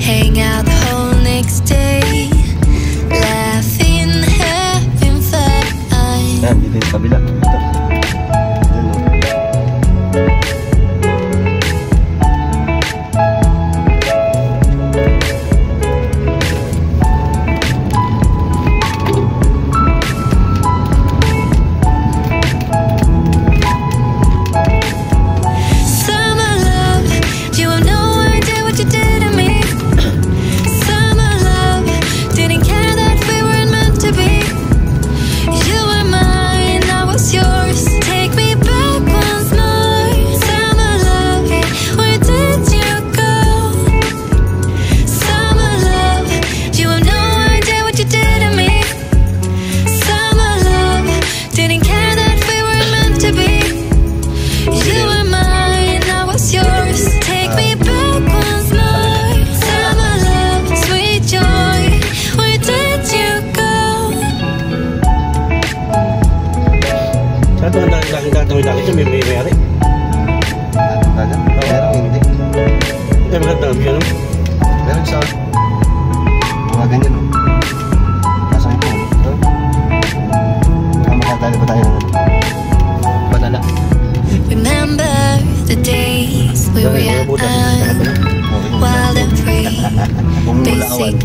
hang out the whole next day, laughing, having fun. Yan, dito yung kabila.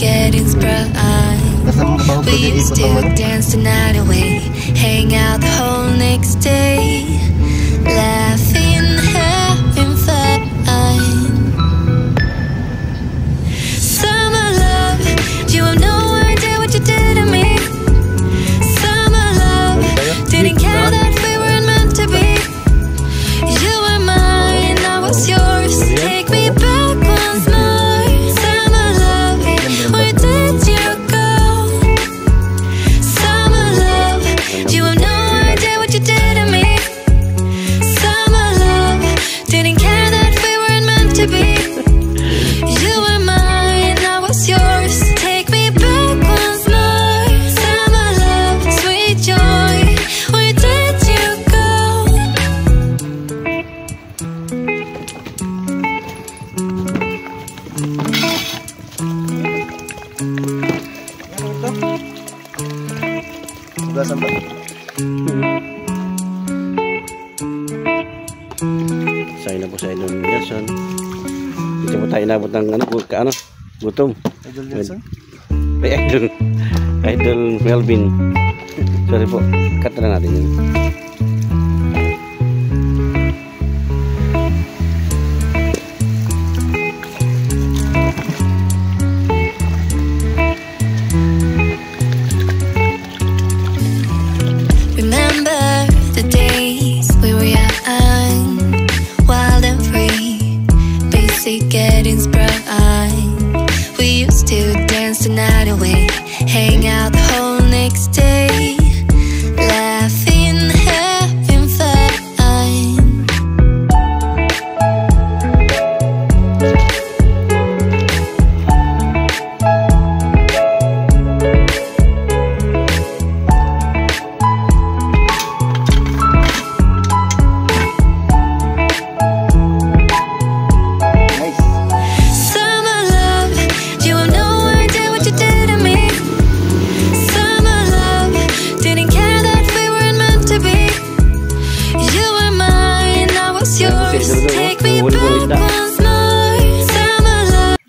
Getting sprung. We used to dance the night away, hang out the whole next day, laughing, having fun. Summer love, you have no idea what you did to me. Summer love, didn't care that we weren't meant to be. You were mine, I was yours. Take me back once more. Saya na po sa Idol Nelson. Dito po tayo inabot ng gutom. Idol Nelson? Idol Melvin. Sorry po, cut na natin yun. Getting sprung. We used to dance the night away, hang out the whole next day, laughing, having fun. Take me back once more, summer love.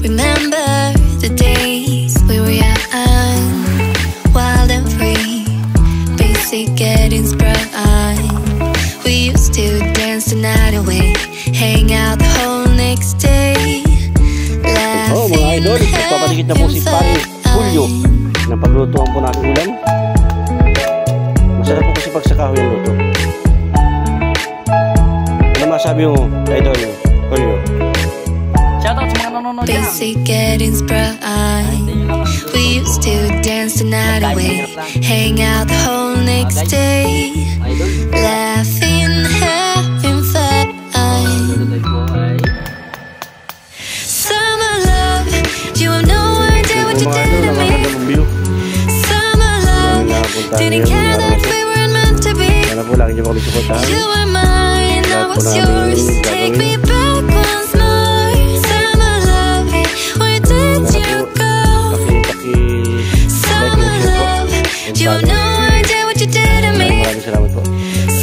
Remember the days we were young, wild and free, getting sprung. We used to dance the night away, hang out the whole next day, laughing, mga idol, papadikit na po si Pari Julio na paglutuan po natin ulam. Masarap po kasi pag sa kahoy ang luto. Ano masabi mo, Idol Julio? Shoutout sa mga nanonood dyan. Basic getting sprung. We used to dance the night away, hang out the whole next day, laughing, having fun. kami suportahan. You were mine, I was yours. Take me back once more. Summer love, where did you go? Summer love, you have no idea what you did to me. Maraming salamat po.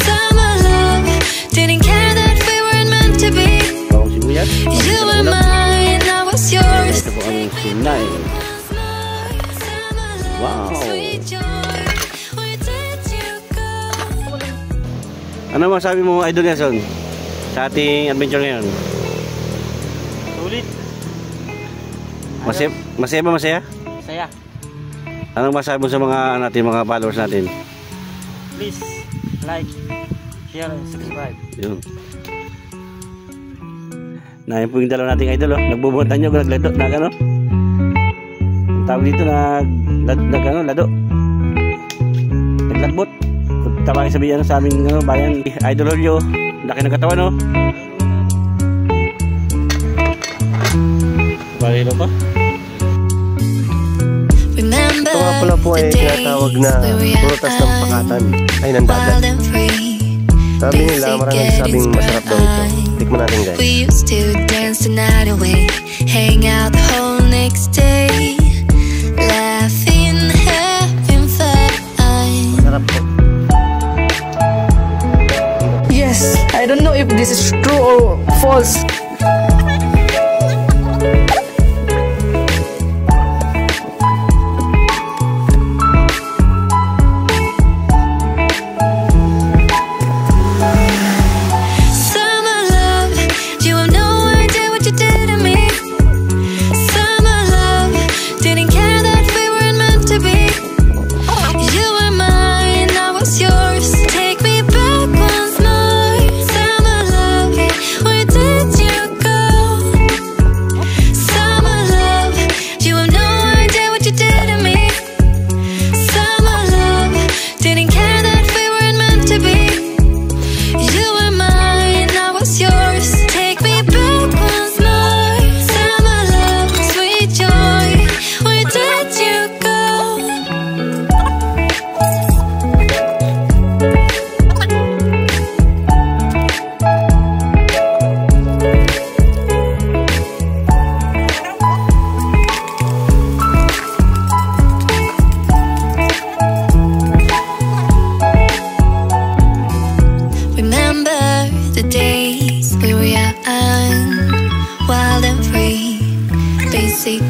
Summer love, didn't care that we weren't meant to be. Bawang sibuyas. You were mine, I was yours. Ito po ang sinay. Wow. Ano masabi mo, Idol Nelson, sa ating adventure ngayon? Sulit. Masaya ba masaya? Saya. Anong masabi mo sa mga mga followers natin? Please like, share, and subscribe. Yun. Na yung dalawa nating idol, oh. Nagbubuntan nyo, naglado, ano? Ang tawag dito, lado. Naglagbot. Kung tawagin sabihin sa aming bayan, Idol Julio, laki ng katawan, oh. Barilo pa. Ito nga pala po ay tinatawag na prutas ng pakatan ay ng dagat. Sabi nila, maraming sabing masarap daw ito. Tikman natin, guys. We used to dance the night away, hang out the whole next day, laughing, having fun. Masarap po. Yes, I don't know if this is true or false.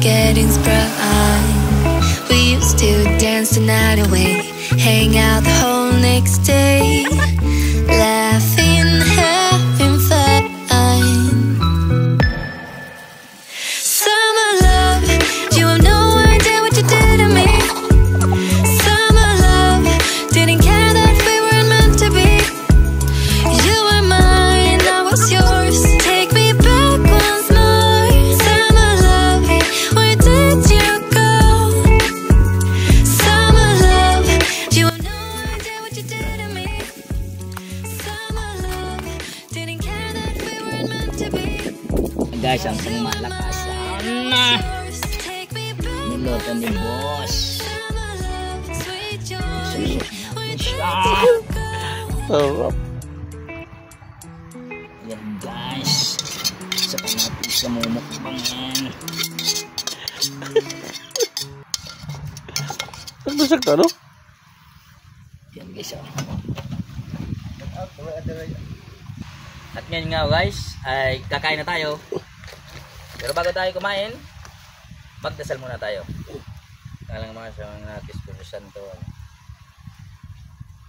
Getting sprung. We used to dance the night away, hang out the whole next day, laughing, having fun. Summer love, you have no idea what you did to me. Summer love, didn't care that we weren't meant to be. You were mine, I was yours. Take me back once more. Summer love, where did you go? Summer love, you have no idea what you did to me. Summer love, didn't care that we weren't meant to be. Guys, ang malakas na niluto ni boss. Susok natin siya. Sarap. Yan guys, isa pa natin sa mumukbangan. Nagbasak to, no? Yan guys, oh. At ngayon nga guys, ay kakain na tayo. Pero bago tayo kumain, magdasal muna tayo. Ngalang mga sa mga Espiritu Santo.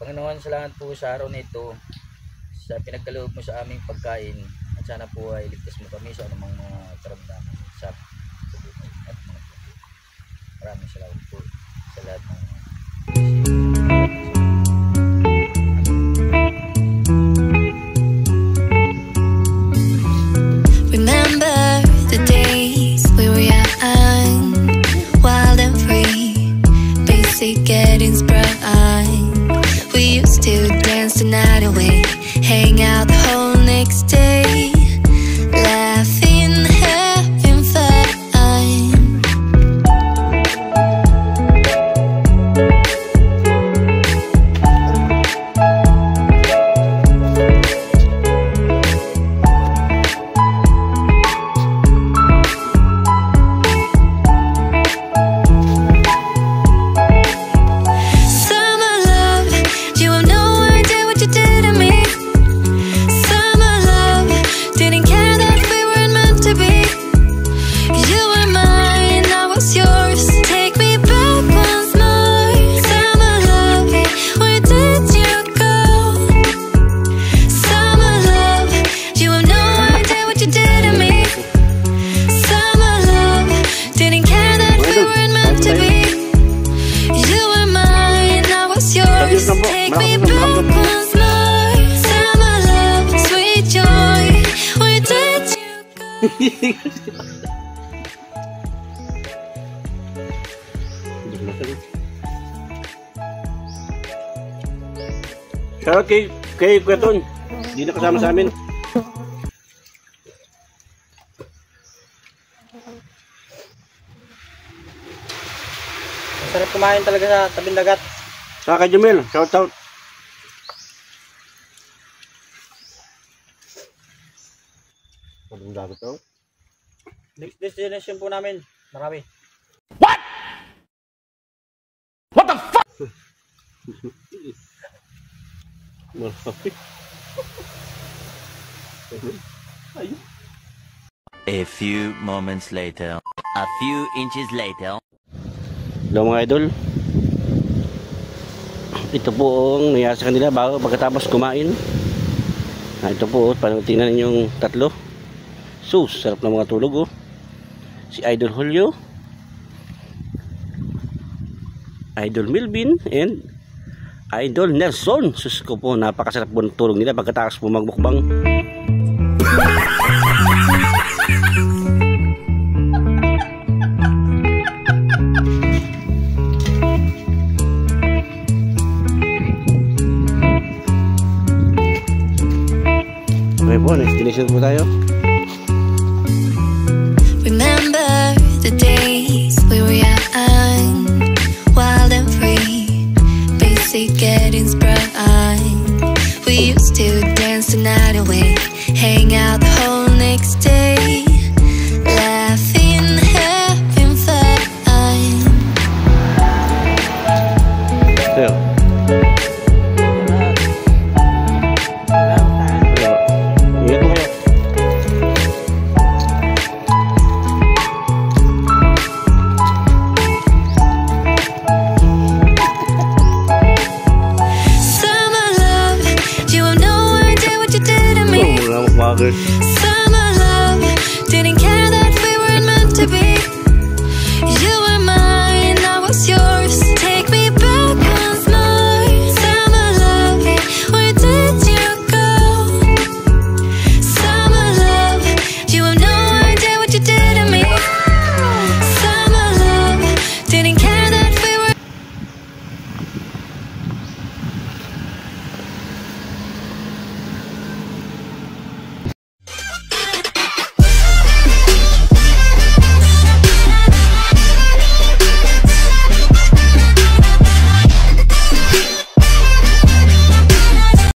Panginoon, salamat po sa araw na ito, sa pinagkaloob mo sa aming pagkain, at sana po ay ligtas mo kami sa anumang mga karamdaman sa buhay at mga pagkain. Maraming salamat po sa lahat ng getting sprung. We used to dance the night away, hang out the whole next day, laughing, having fun. Shoutout kay Kweton. Hindi na kasama sa amin. Sarap kumain talaga sa tabing dagat. Sa kay Jumel, shoutout. Tabing dagat to. Next destination po namin, Marawi. A few moments later, a few inches later. Hello mga idol. Ito po ang nangyari sa kanila bago pagkatapos kumain. Ito po, tingnan ninyong tatlo. Sus, sarap ng mga tulog oh. Si Idol Julio, Idol Milvin, and Idol Nelson. Sus ko po, napakasarap po ng tulog nila pagkatapos po magmukbang. Okay po, next destination po tayo. Remember the days we were young, wild and free, basic getting sprung. We used to dance the night away, hang out the whole next day, laughing, having fun. Tayo. Ingat po kayo. Summer love, you have no idea what you did to me. Bakit? Summer love, didn't care.